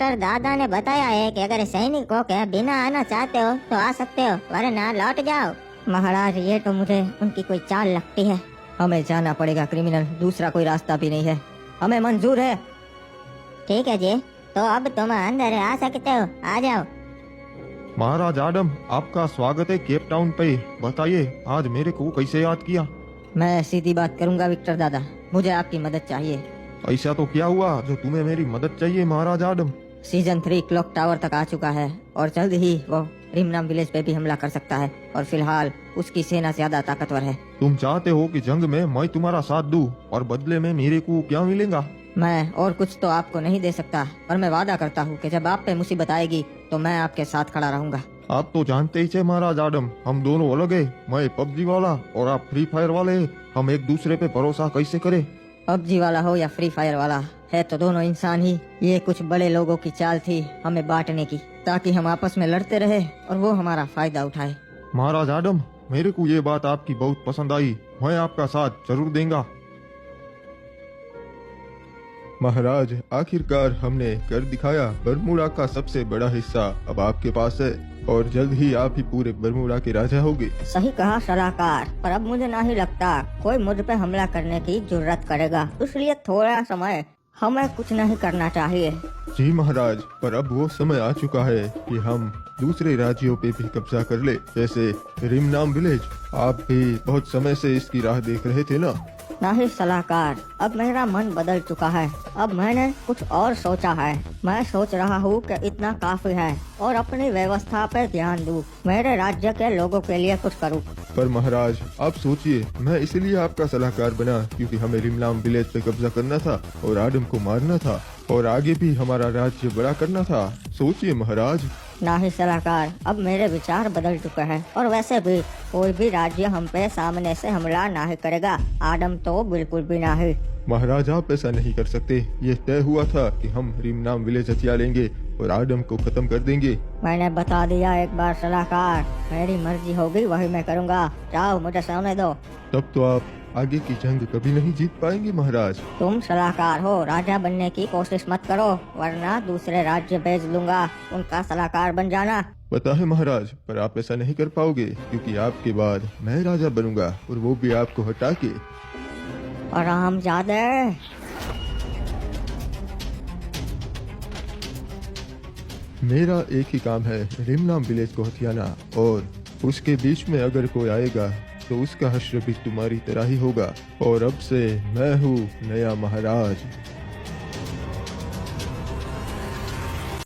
Victor दादा ने बताया है कि अगर सैनिकों के बिना आना चाहते हो तो आ सकते हो, वरना लौट जाओ। महाराज, ये तो मुझे उनकी कोई चाल लगती है। हमें जाना पड़ेगा क्रिमिनल, दूसरा कोई रास्ता भी नहीं है। हमें मंजूर है। ठीक है जी, तो अब तुम अंदर आ सकते हो, आ जाओ। महाराज आडम, आपका स्वागत है केप टाउन पे। बताइए आज मेरे को कैसे याद किया? मैं सीधी बात करूंगा विक्टर दादा, मुझे आपकी मदद चाहिए। ऐसा तो क्या हुआ जो तुम्हें मेरी मदद चाहिए महाराज आडम? सीजन 3 क्लॉक टावर तक आ चुका है और जल्द ही वो रिमनाम विलेज पे भी हमला कर सकता है, और फिलहाल उसकी सेना ज्यादा ताकतवर है। तुम चाहते हो कि जंग में मैं तुम्हारा साथ दूं और बदले में मेरे को क्या मिलेगा? मैं और कुछ तो आपको नहीं दे सकता, पर मैं वादा करता हूँ कि जब आप पे मुसीबत आएगी तो मैं आपके साथ खड़ा रहूंगा। आप तो जानते ही थे महाराज आडम, हम दोनों अलग है। मैं पबजी वाला और आप फ्री फायर वाले। हम एक दूसरे पे भरोसा कैसे करें? पबजी वाला हो या फ्री फायर वाला, है तो दोनों इंसान ही। ये कुछ बड़े लोगों की चाल थी हमें बांटने की, ताकि हम आपस में लड़ते रहे और वो हमारा फायदा उठाए। महाराज आडम, मेरे को ये बात आपकी बहुत पसंद आई। मैं आपका साथ जरूर देंगा। महाराज, आखिरकार हमने कर दिखाया। बरमूडा का सबसे बड़ा हिस्सा अब आपके पास है और जल्द ही आप ही पूरे बरमूडा के राजा होंगे। सही कहा सलाहकार, पर अब मुझे नहीं लगता कोई मुझ पे हमला करने की जरूरत करेगा, इसलिए थोड़ा समय हमें कुछ नहीं करना चाहिए। जी महाराज, पर अब वो समय आ चुका है कि हम दूसरे राज्यों पे भी कब्जा कर ले, जैसे रिमनाम विलेज। आप भी बहुत समय से इसकी राह देख रहे थे ना? नहीं सलाहकार, अब मेरा मन बदल चुका है। अब मैंने कुछ और सोचा है। मैं सोच रहा हूँ कि इतना काफी है और अपनी व्यवस्था पे ध्यान दूँ, मेरे राज्य के लोगों के लिए कुछ करूँ। पर महाराज आप सोचिए, मैं इसलिए आपका सलाहकार बना क्योंकि हमें रिमनाम विलेज पे कब्जा करना था और आडम को मारना था और आगे भी हमारा राज्य बड़ा करना था। सोचिए महाराज। नहीं सलाहकार, अब मेरे विचार बदल चुके हैं और वैसे भी कोई भी राज्य हम पे सामने से हमला नहीं करेगा, आडम तो बिल्कुल भी नहीं। महाराज आप ऐसा नहीं कर सकते। ये तय हुआ था कि हम रिमनाम विलेज हथिया लेंगे और आडम को खत्म कर देंगे। मैंने बता दिया एक बार सलाहकार, मेरी मर्जी होगी वही मैं करूँगा। जाओ, मुझे सोने दो। तब तो आप आगे की जंग कभी नहीं जीत पाएंगे महाराज। तुम सलाहकार हो, राजा बनने की कोशिश मत करो, वरना दूसरे राज्य भेज लूंगा। उनका सलाहकार बन जाना। पता है महाराज, पर आप ऐसा नहीं कर पाओगे क्योंकि आपके बाद मैं राजा बनूंगा और वो भी आपको हटा के। हरामजादे। मेरा एक ही काम है, रिमनाम विलेज को हथियाना, और उसके बीच में अगर कोई आएगा तो उसका हश्र भी तुम्हारी तरह ही होगा। और अब से मैं हूँ नया महाराज।